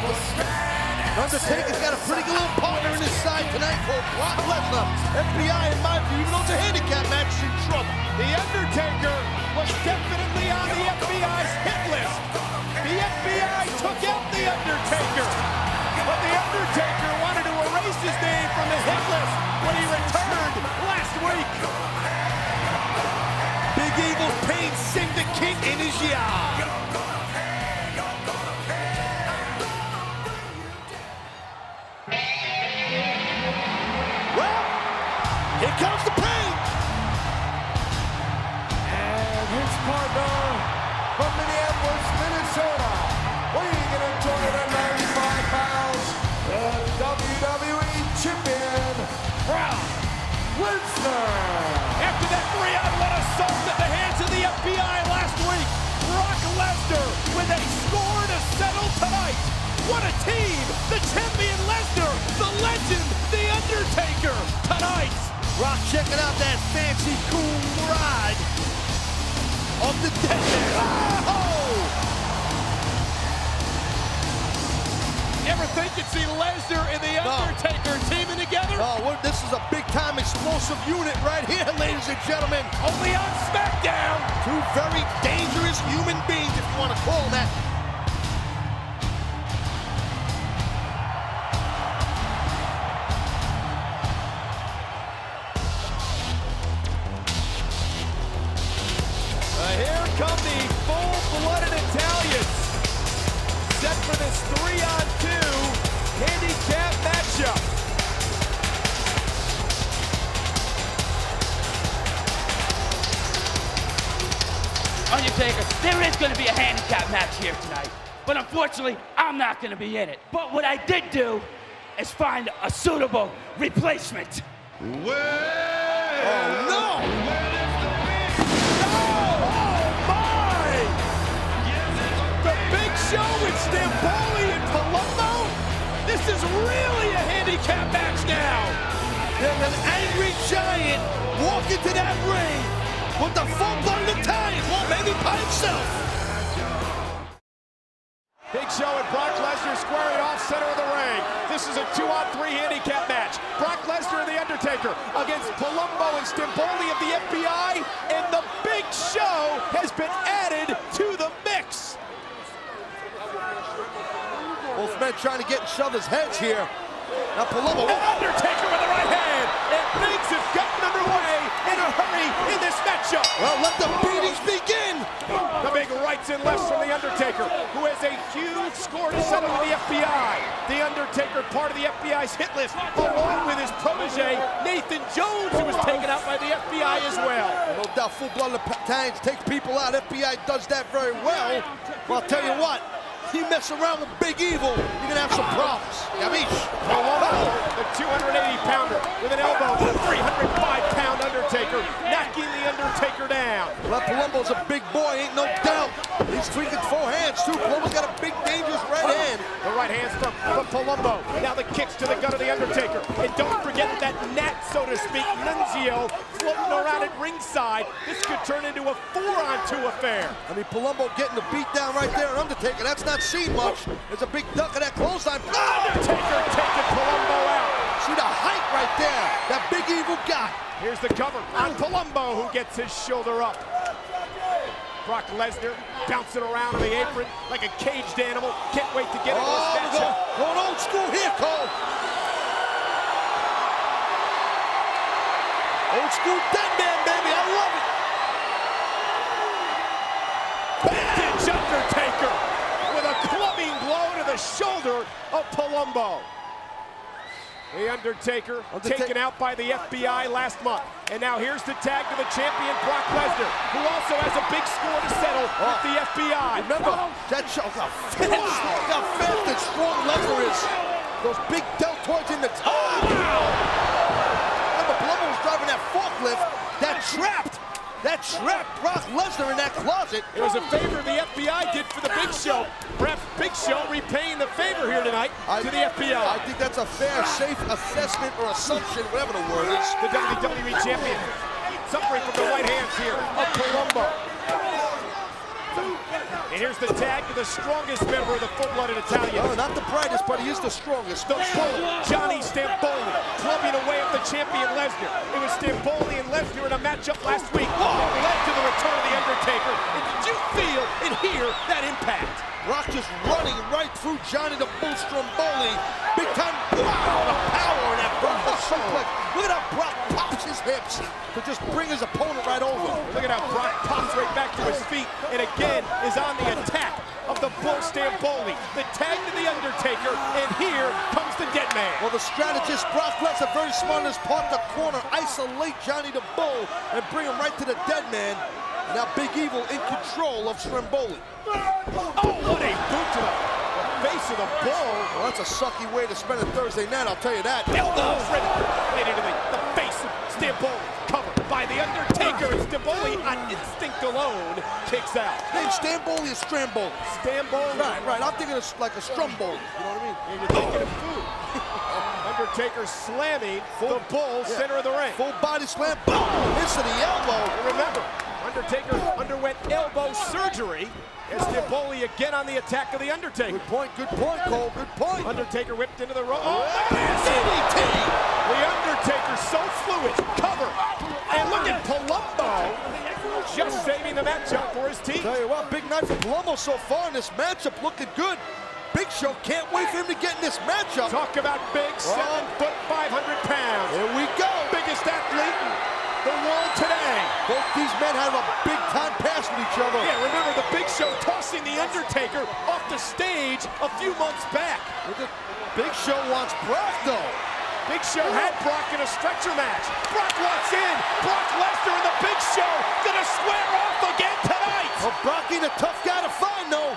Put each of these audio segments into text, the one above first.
Undertaker's got a pretty good little partner in his side tonight called Brock Lesnar. FBI, in my view, even though it's a handicap match, is in trouble. The Undertaker was definitely on the FBI's hit list. The FBI took out the Undertaker. But the Undertaker wanted to erase his name from the hit list when he returned last week. Big Evil's pain syndicate in his yard. Well, here comes the pain. And his partner from Minneapolis, Minnesota, weighing in at 295 pounds, the WWE Champion, Brock Lesnar. After that 3-on-1 assault at the hands of the FBI last week, Brock Lesnar with a score to settle tonight. What a team! The champion Lesnar, the legend, the Undertaker, tonight. Brock checking out that fancy, cool ride of the dead man. Oh! Ever think you'd see Lesnar and the Undertaker teaming together? Oh, well, this is a big-time explosive unit right here, ladies and gentlemen. Only on SmackDown. Two very dangerous human beings, if you want to call that. Here come the full-blooded Italians. Set for this 3-on-2 handicap matchup. Undertaker, there is going to be a handicap match here tonight, but unfortunately, I'm not going to be in it. But what I did do is find a suitable replacement. Oh, no! With Stamboli and Palumbo? This is really a handicap match now. And an angry giant walk into that ring with the full-blooded Italian, well, maybe by himself. Big Show and Brock Lesnar squaring off center of the ring. This is a 2-on-3 handicap match. Brock Lesnar and The Undertaker against Palumbo and Stamboli of the FBI, and the Big Show has been added to the mix. Both men trying to get in each other's heads here. Now Palumbo. And Undertaker with the right hand. And things have gotten underway in a hurry in this matchup. Well, let the beatings begin. The big rights and lefts from The Undertaker, who has a huge score to settle with the FBI. The Undertaker, part of the FBI's hit list, along with his protege, Nathan Jones, who was taken out by the FBI as well. No doubt full-blooded Italians take people out. FBI does that very well. Well, I'll tell you what. You mess around with Big Evil, you're gonna have some problems. Yamish. Palumbo, the 280-pounder, with an elbow, the 305-pound Undertaker, knocking the Undertaker down. Well, Palumbo's a big boy, ain't no doubt. He's tweaking 4 hands, too. Palumbo's got a big, dangerous right hand. The right hand's from Palumbo. Now the kicks to the gut of the Undertaker. And don't forget that gnat, so to speak, Nunzio, floating around at ringside. This could turn into a 4-on-2 affair. I mean, Palumbo getting the beat down right there on Undertaker. That's not seen much. There's a big duck of that clothesline. Undertaker taking Palumbo out. See the height right there that Big Evil got. Here's the cover on Palumbo, who gets his shoulder up. Brock Lesnar bouncing around on the apron like a caged animal. Can't wait to get into this matchup. Going old school here, Cole. Old school dead man, baby. I love it. Vintage Undertaker with a clubbing blow to the shoulder of Palumbo. The Undertaker taken out by the FBI last month. And now here's the tag to the champion, Brock Lesnar, who also has a big score to settle with the FBI. Remember, that shows how fast and strong Lesnar is. Those big deltoids in the toe. Remember, Palumbo was driving that forklift that trapped Brock Lesnar in that closet. It was a favor the FBI did for the Big Show. Perhaps Big Show repaying the favor here tonight to the FBI. I think that's a fair, safe assessment or assumption, whatever the word is. The WWE champion suffering from the right hands here of Palumbo. And here's the tag to the strongest member of the full-blooded Italians. Oh, not the brightest, but he is the strongest. The Bull, Johnny Stamboli, clubbing away at the champion Lesnar. It was Stamboli and Lesnar in a matchup last week that led to the return of the Undertaker. And did you feel and hear that impact? Brock just running right through Johnny the Bull Stamboli. Big time, wow, the power in that Brock suplex. Look at how Brock pops his hips to just bring his opponent right over. Look at how Brock pops right back to his feet and again is on the attack of the Bull Stamboli. The tag to the Undertaker, and here comes the dead man. Well, the strategist Brock Lesnar, very smart in his part, the corner, isolate Johnny the Bull and bring him right to the dead man. And now Big Evil in control of Stamboli. Oh, what a boot to the face of the Bull. Well, that's a sucky way to spend a Thursday night, I'll tell you that. Elbow right into the face of Stamboli. Covered by the Undertaker, and Stamboli on instinct alone kicks out. Name Stamboli is Stramboli. Stamboli. Right. I'm thinking it's like a Strumboli. You know what I mean? And you're thinking of food. Undertaker slamming the Bull, center of the ring. Full body slam, boom! Miss to the elbow. And remember, Undertaker underwent elbow surgery. And Stamboli again on the attack of the Undertaker. Good point, Cole, good point. Undertaker whipped into the rope. Oh, DDT! The Undertaker so fluid. Cover. And look at Palumbo just saving the matchup for his team. Tell you what, big night for Palumbo so far in this matchup, looking good. Big Show can't wait for him to get in this matchup. Talk about big, 7 foot, 500 pounds. Here we go. Biggest athlete in the world today. Both these men have a big time pass with each other. Yeah, remember the Big Show tossing the Undertaker off the stage a few months back. Big Show wants Brock though. Big Show had Brock in a stretcher match. Brock wants in. Brock Lesnar and the Big Show gonna square off again tonight. Well, Brock ain't a tough guy to find though.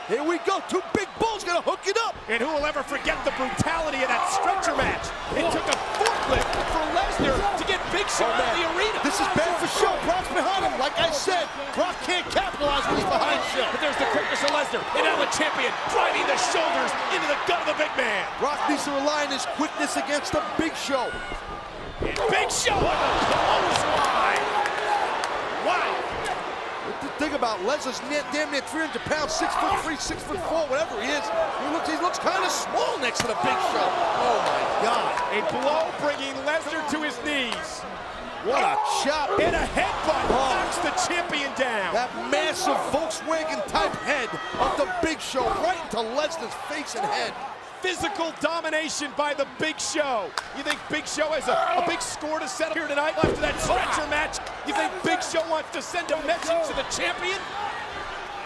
Here we go, two big bulls gonna hook it up. And who will ever forget the brutality of that stretcher match? It took a forklift for Lesnar to get Big Show out of the arena. This is bad for Show. Brock's behind him. Like I said, Brock can't capitalize when he's behind Show. But there's the quickness of Lesnar. And now the champion driving the shoulders into the gut of the big man. Brock needs to rely on his quickness against the Big Show. And Big Show with a clothesline. Wow. Think about Lesnar's damn near 300 pounds, 6'3", 6'4", whatever he is. He looks kind of small next to the Big Show. Oh my God! A blow bringing Lesnar to his knees. What a chop! And a headbutt knocks the champion down. That massive Volkswagen-type head of the Big Show right into Lesnar's face and head. Physical domination by the Big Show. You think Big Show has a big score to set up here tonight after that stretcher match? You think Big Show wants to send a message to the champion?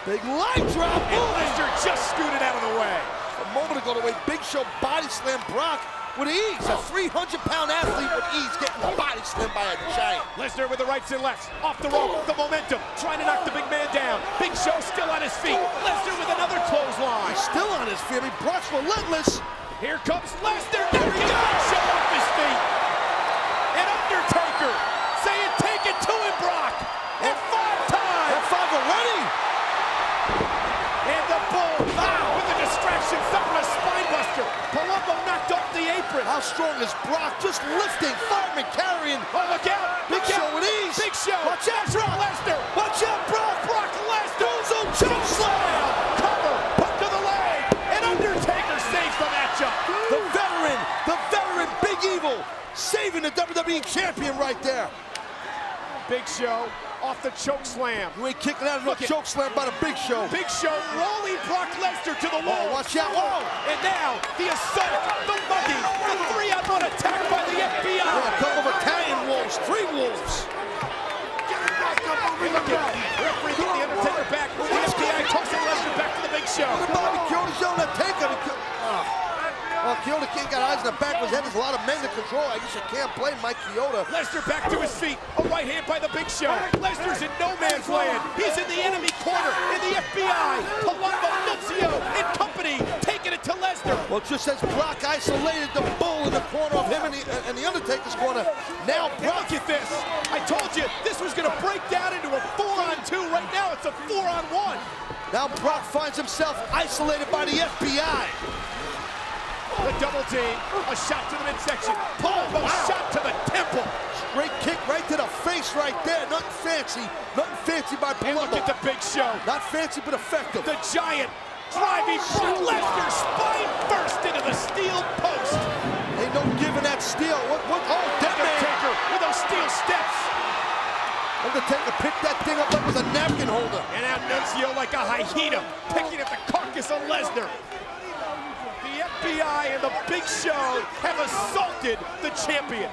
Big line drop. And Lesnar just scooted out of the way. A moment ago, the way Big Show body slammed Brock with ease. A 300-pound athlete with ease getting body slammed by a giant. Lesnar with the rights and lefts. Off the rope, the momentum, trying to knock the big man down. Big Show still on his feet. Lesnar with another clothesline. He's still on his feet. I mean, Brock's relentless. Here comes Lesnar. There he goes. Big Show off his feet. And Undertaker saying, take it to him, Brock. And 5 times. And 5 already. And the Bull with the distraction, suffering a spine buster. Palumbo knocked off the apron. How strong is Brock? Just lifting, fireman carrying. Oh, look out! Big Show with ease. Big Show. Watch out, Brock. Lesnar. Watch out, Brock. Brock Lesnar. Boom, choke slam. Cover. Hook to the leg. And Undertaker saves the matchup. The veteran Big Evil saving the WWE champion right there. Big Show off the choke slam. You ain't kicking out of no choke slam by the Big Show. Big Show rolling Brock Lesnar to the wall. Oh, watch out. Whoa. And now the assault, the mugging, the 3-on-1 attack by the FBI. Yeah, a couple of Italian wolves, 3 wolves. And look at referee getting the Undertaker back. The FBI tossing Lesnar back to the Big Show. Look at Bobby Kyoto's showing that takeout. Well, Kyoto King got eyes in the back of his head. There's a lot of men to control. I guess you can't blame Mike Kyoto. Lesnar back to his feet. A right hand by the Big Show. Lesnar's in no man's land. He's in the enemy corner. And the FBI, Palumbo, Nunzio, and company taking it to Lesnar. Well, just as Brock isolated the Bull in the corner of him and the Undertaker's corner, now Brock. Look at this. I told you this was going to break down into a 4-on-2. Right now it's a 4-on-1. Now Brock finds himself isolated by the FBI. The double team, a shot to the midsection. Palumbo shot to the temple. Great kick right to the face right there. Nothing fancy. Nothing fancy by And look Palumbo. at the Big Show. Not fancy, but effective. The giant driving Brock Lesnar spine first into the steel post. Ain't no giving that steel. What? Oh, dead man. Undertaker with those steel steps. Undertaker picked that thing up like it was a napkin holder. And now Nunzio like a hyena, picking at the carcass of Lesnar. The FBI and the Big Show have assaulted the champion.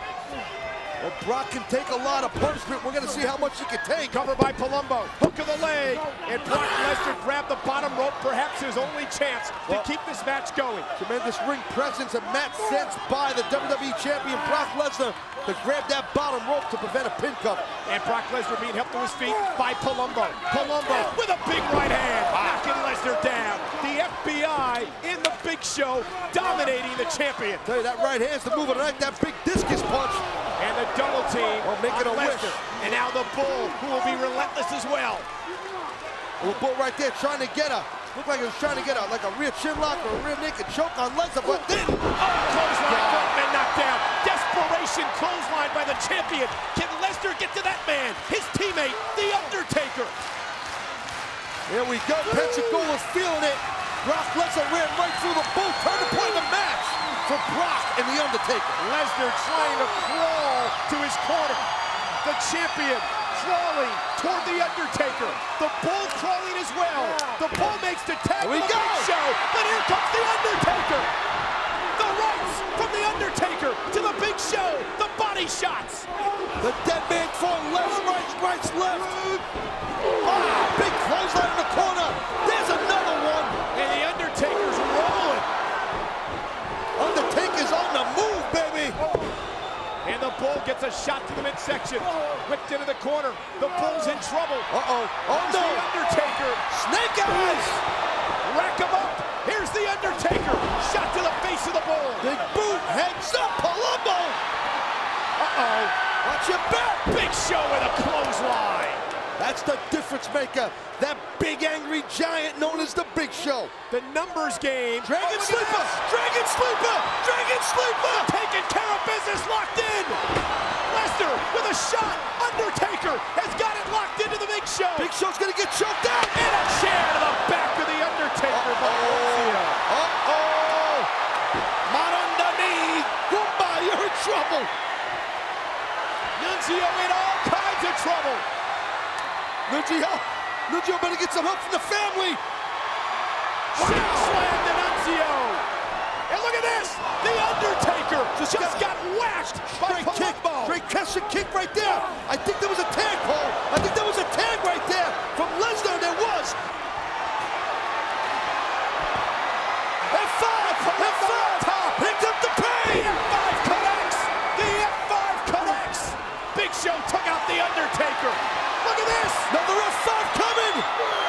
Well, Brock can take a lot of punishment. We're going to see how much he can take. Covered by Palumbo, hook of the leg, and Brock Lesnar grabbed the bottom rope, perhaps his only chance to keep this match going. Tremendous ring presence and mat sense by the WWE Champion Brock Lesnar to grab that bottom rope to prevent a pin cover. And Brock Lesnar being helped to his feet by Palumbo. Palumbo with a big right hand, knocking Lesnar down. The FBI in the Big Show dominating the champion. Tell you, that right hand's the move of the night, that big discus punch. And the double team making on a wish. Lesnar. And now the Bull, who will be relentless as well. The Bull right there trying to get a, looked like he was trying to get a, like a rear chin lock or a rear naked choke on Lesnar, but didn't. Clothesline, both men knocked down. Desperation clothesline by the champion. Can Lesnar get to that man? His teammate, The Undertaker. Here we go, Pensacola's feeling it. Brock Lesnar ran right through the Bull, turned the point of the match for Brock and The Undertaker. Lesnar trying to crawl to his corner. The champion crawling toward The Undertaker. The Bull crawling as well. The Bull makes the tag Here we to the go. Big Show, but here comes The Undertaker. The rights from The Undertaker to the Big Show. The body shots. The dead man throwing left, right, left. Ah, big clothesline in the corner. There's another one. And The Undertaker's rolling. Undertaker's on the move, baby. And the Bull gets a shot to the midsection. Whipped into the corner. The Bull's in trouble. Uh-oh. Oh, Here's no. The Undertaker. Snake eyes. Rack him up. Here's The Undertaker. Shot to the face of the Bull. Big boot. Heads up. Palumbo. Uh-oh. Watch your back. Big Show with a clothesline. That's the difference maker. That big angry giant known as the Big Show. The numbers game. Dragon Oh, look at Sleeper. this. Dragon Sleeper. Dragon Sleeper. Taking care of business, locked in. Lesnar with a shot. Undertaker has got it locked into the Big Show. Big Show's gonna get choked out. And a chair to the back of the Undertaker. by Nunzio. Uh-oh. Not on the knee. Goodbye, you're in trouble. Nunzio in all kinds of trouble. Nunzio better get some help from the family. Shout slam to Nunzio. And look at this. The Undertaker just got whacked by Great kick. Palumbo. Great Kesha kick right there. I think there was a tag, Paul. I think there was a tag right there from Lesnar. There was. F5. Top. Picked up the The pain. F5 connects. The F5 connects. Big Show took out The Undertaker. Look at this. Another F5 coming.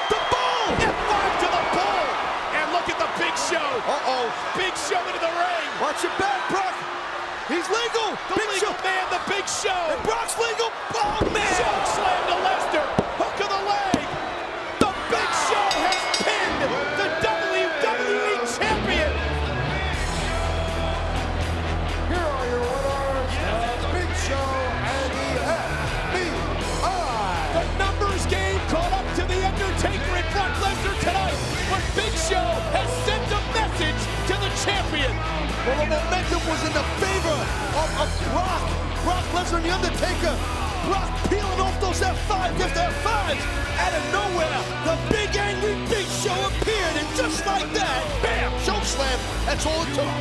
The Bull. F5 to the Bull. And look at the Big Show. Uh-oh. Big Show into the ring. Watch your back, Brock. He's legal. The Big legal Show. man, the Big Show. And Brock's legal. Oh, man. Choke slam to Lesnar. Hook of the leg. The Big Show has pinned the WWE Champion. Here are your winners, the Big Show and the FBI. The numbers game caught up to The Undertaker and Brock Lesnar tonight. But Big Show has sent a message to the champion. Well, the momentum was in the favor of Brock. Brock Lesnar and The Undertaker. Brock peeling off those F5s after F5s. Out of nowhere, the big angry Big Show appeared, and just like that, bam, choke slam. That's all it took.